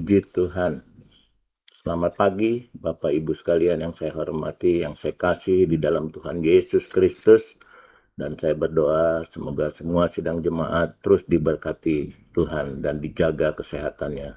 Puji Tuhan. Selamat pagi Bapak Ibu sekalian yang saya hormati, yang saya kasih di dalam Tuhan Yesus Kristus. Dan saya berdoa semoga semua sidang jemaat terus diberkati Tuhan dan dijaga kesehatannya.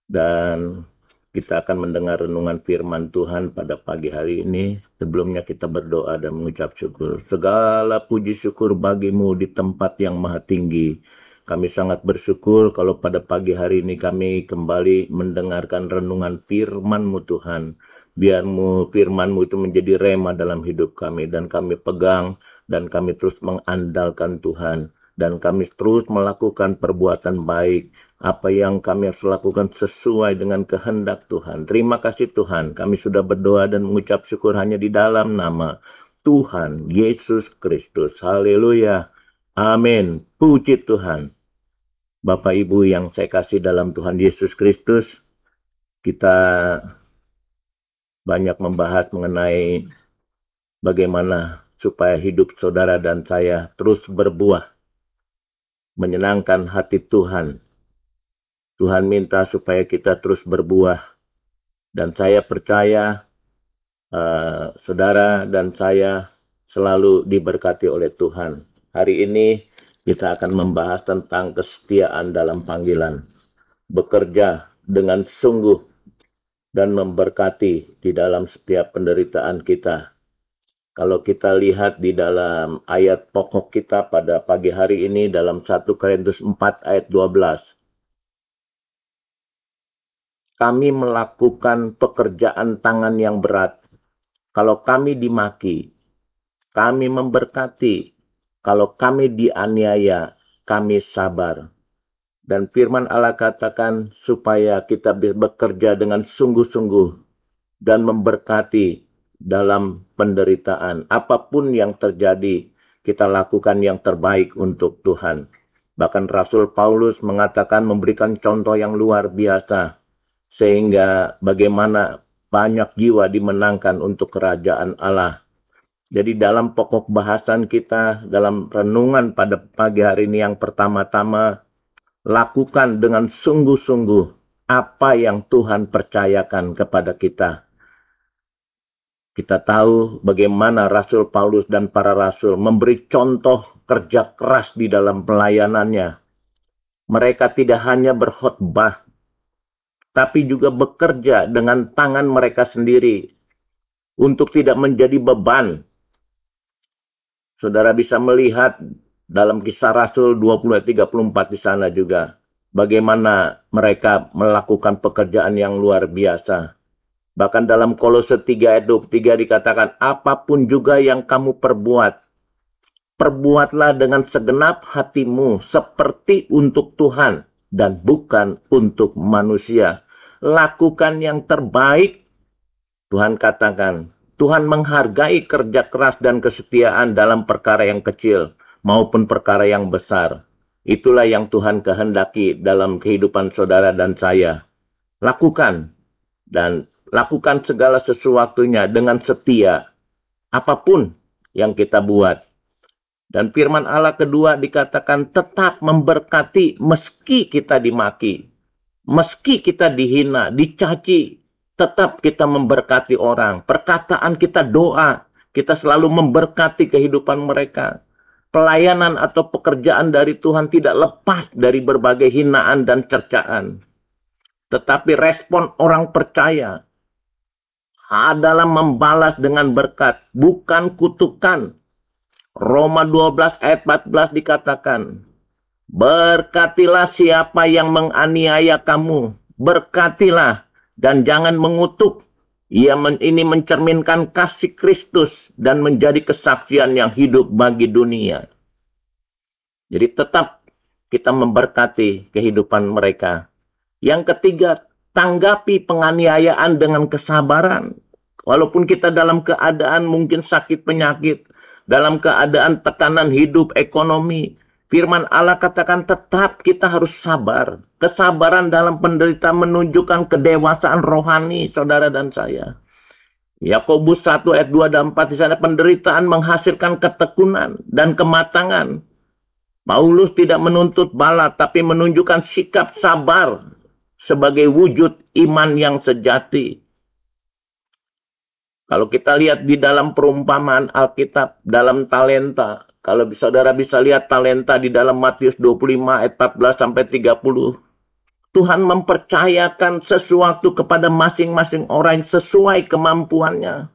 Dan kita akan mendengar renungan firman Tuhan pada pagi hari ini. Sebelumnya kita berdoa dan mengucap syukur. Segala puji syukur bagimu di tempat yang maha tinggi. Kami sangat bersyukur kalau pada pagi hari ini kami kembali mendengarkan renungan firman-Mu Tuhan. Biarmu firman-Mu itu menjadi rema dalam hidup kami dan kami pegang dan kami terus mengandalkan Tuhan. Dan kami terus melakukan perbuatan baik. Apa yang kami harus lakukan sesuai dengan kehendak Tuhan. Terima kasih Tuhan. Kami sudah berdoa dan mengucap syukur hanya di dalam nama Tuhan Yesus Kristus. Haleluya. Amin. Puji Tuhan. Bapak Ibu yang saya kasih dalam Tuhan Yesus Kristus, kita banyak membahas mengenai bagaimana supaya hidup saudara dan saya terus berbuah, menyenangkan hati Tuhan. Tuhan minta supaya kita terus berbuah, dan saya percaya saudara dan saya selalu diberkati oleh Tuhan. Hari ini kita akan membahas tentang kesetiaan dalam panggilan. Bekerja dengan sungguh dan memberkati di dalam setiap penderitaan kita. Kalau kita lihat di dalam ayat pokok kita pada pagi hari ini dalam 1 Korintus 4 ayat 12. Kami melakukan pekerjaan tangan yang berat. Kalau kami dimaki, kami memberkati. Kalau kami dianiaya, kami sabar. Dan firman Allah katakan supaya kita bisa bekerja dengan sungguh-sungguh dan memberkati dalam penderitaan. Apapun yang terjadi, kita lakukan yang terbaik untuk Tuhan. Bahkan Rasul Paulus mengatakan memberikan contoh yang luar biasa. Sehingga bagaimana banyak jiwa dimenangkan untuk kerajaan Allah. Jadi dalam pokok bahasan kita, dalam renungan pada pagi hari ini yang pertama-tama, lakukan dengan sungguh-sungguh apa yang Tuhan percayakan kepada kita. Kita tahu bagaimana Rasul Paulus dan para rasul memberi contoh kerja keras di dalam pelayanannya. Mereka tidak hanya berkhotbah, tapi juga bekerja dengan tangan mereka sendiri untuk tidak menjadi beban. Saudara bisa melihat dalam Kisah Rasul 20 ayat 34 di sana juga bagaimana mereka melakukan pekerjaan yang luar biasa. Bahkan dalam Kolose 3 ayat 23 dikatakan, apapun juga yang kamu perbuat, perbuatlah dengan segenap hatimu seperti untuk Tuhan dan bukan untuk manusia. Lakukan yang terbaik. Tuhan katakan, Tuhan menghargai kerja keras dan kesetiaan dalam perkara yang kecil maupun perkara yang besar. Itulah yang Tuhan kehendaki dalam kehidupan saudara dan saya. Lakukan dan lakukan segala sesuatunya dengan setia. Apapun yang kita buat. Dan firman Allah kedua dikatakan tetap memberkati meski kita dimaki. Meski kita dihina, dicaci. Tetap kita memberkati orang. Perkataan kita doa. Kita selalu memberkati kehidupan mereka. Pelayanan atau pekerjaan dari Tuhan tidak lepas dari berbagai hinaan dan cercaan. Tetapi respon orang percaya adalah membalas dengan berkat, bukan kutukan. Roma 12 ayat 14 dikatakan, berkatilah siapa yang menganiaya kamu. Berkatilah. Dan jangan mengutuk. Ini mencerminkan kasih Kristus dan menjadi kesaksian yang hidup bagi dunia. Jadi tetap kita memberkati kehidupan mereka. Yang ketiga, tanggapi penganiayaan dengan kesabaran. Walaupun kita dalam keadaan mungkin sakit penyakit, dalam keadaan tekanan hidup ekonomi, firman Allah katakan tetap kita harus sabar. Kesabaran dalam penderitaan menunjukkan kedewasaan rohani saudara dan saya. Yakobus 1 ayat 2 dan 4 di sana penderitaan menghasilkan ketekunan dan kematangan. Paulus tidak menuntut bala tapi menunjukkan sikap sabar sebagai wujud iman yang sejati. Kalau kita lihat di dalam perumpamaan Alkitab, dalam talenta, kalau saudara bisa lihat talenta di dalam Matius 25 ayat 14 sampai 30, Tuhan mempercayakan sesuatu kepada masing-masing orang sesuai kemampuannya.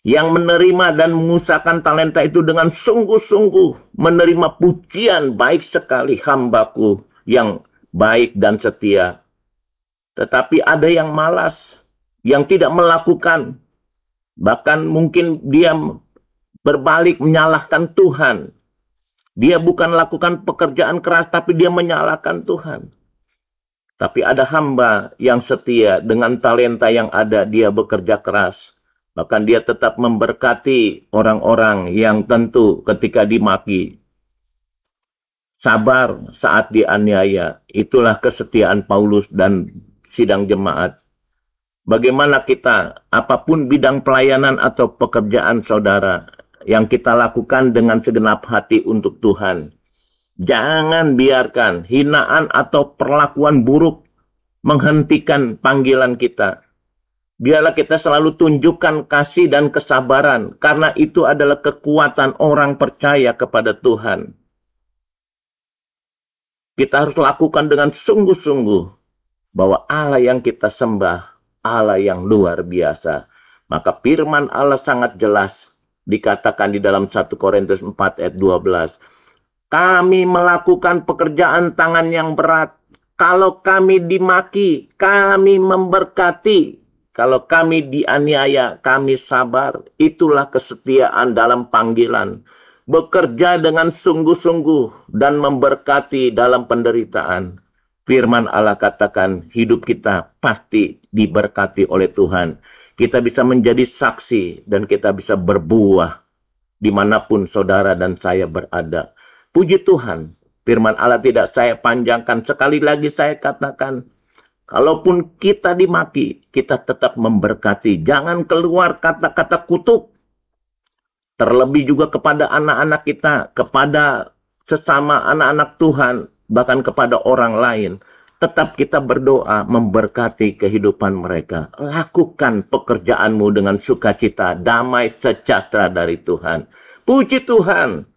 Yang menerima dan mengusahakan talenta itu dengan sungguh-sungguh menerima pujian, baik sekali hambaku yang baik dan setia. Tetapi ada yang malas, yang tidak melakukan. Bahkan mungkin dia berbalik menyalahkan Tuhan. Dia bukan lakukan pekerjaan keras, tapi dia menyalahkan Tuhan. Tapi ada hamba yang setia dengan talenta yang ada, dia bekerja keras. Bahkan dia tetap memberkati orang-orang yang tentu ketika dimaki. Sabar saat dianiaya. Itulah kesetiaan Paulus dan sidang jemaat. Bagaimana kita, apapun bidang pelayanan atau pekerjaan saudara, yang kita lakukan dengan segenap hati untuk Tuhan. Jangan biarkan hinaan atau perlakuan buruk menghentikan panggilan kita. Biarlah kita selalu tunjukkan kasih dan kesabaran, karena itu adalah kekuatan orang percaya kepada Tuhan. Kita harus lakukan dengan sungguh-sungguh bahwa Allah yang kita sembah, Allah yang luar biasa. Maka firman Allah sangat jelas dikatakan di dalam 1 Korintus 4 ayat 12. Kami melakukan pekerjaan tangan yang berat. Kalau kami dimaki, kami memberkati. Kalau kami dianiaya, kami sabar. Itulah kesetiaan dalam panggilan. Bekerja dengan sungguh-sungguh dan memberkati dalam penderitaan. Firman Allah katakan hidup kita pasti diberkati oleh Tuhan. Kita bisa menjadi saksi dan kita bisa berbuah dimanapun saudara dan saya berada. Puji Tuhan, firman Allah tidak saya panjangkan. Sekali lagi saya katakan, kalaupun kita dimaki, kita tetap memberkati. Jangan keluar kata-kata kutuk. Terlebih juga kepada anak-anak kita, kepada sesama anak-anak Tuhan, bahkan kepada orang lain. Tetap kita berdoa memberkati kehidupan mereka. Lakukan pekerjaanmu dengan sukacita, damai sejahtera dari Tuhan. Puji Tuhan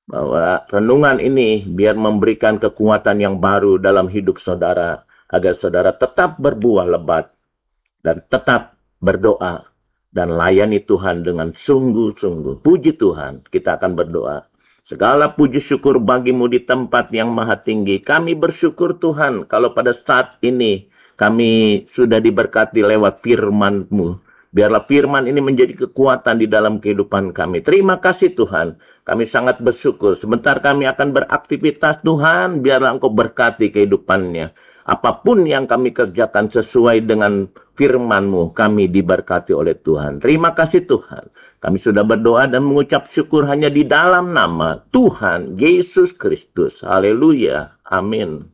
bahwa renungan ini biar memberikan kekuatan yang baru dalam hidup saudara, agar saudara tetap berbuah lebat dan tetap berdoa dan layani Tuhan dengan sungguh-sungguh. Puji Tuhan, kita akan berdoa. Segala puji syukur bagimu di tempat yang maha tinggi. Kami bersyukur Tuhan kalau pada saat ini kami sudah diberkati lewat firman-Mu. Biarlah firman ini menjadi kekuatan di dalam kehidupan kami. Terima kasih Tuhan. Kami sangat bersyukur. Sebentar kami akan beraktivitas Tuhan. Biarlah Engkau berkati kehidupannya. Apapun yang kami kerjakan sesuai dengan firman-Mu, kami diberkati oleh Tuhan. Terima kasih Tuhan. Kami sudah berdoa dan mengucap syukur hanya di dalam nama Tuhan Yesus Kristus. Haleluya. Amin.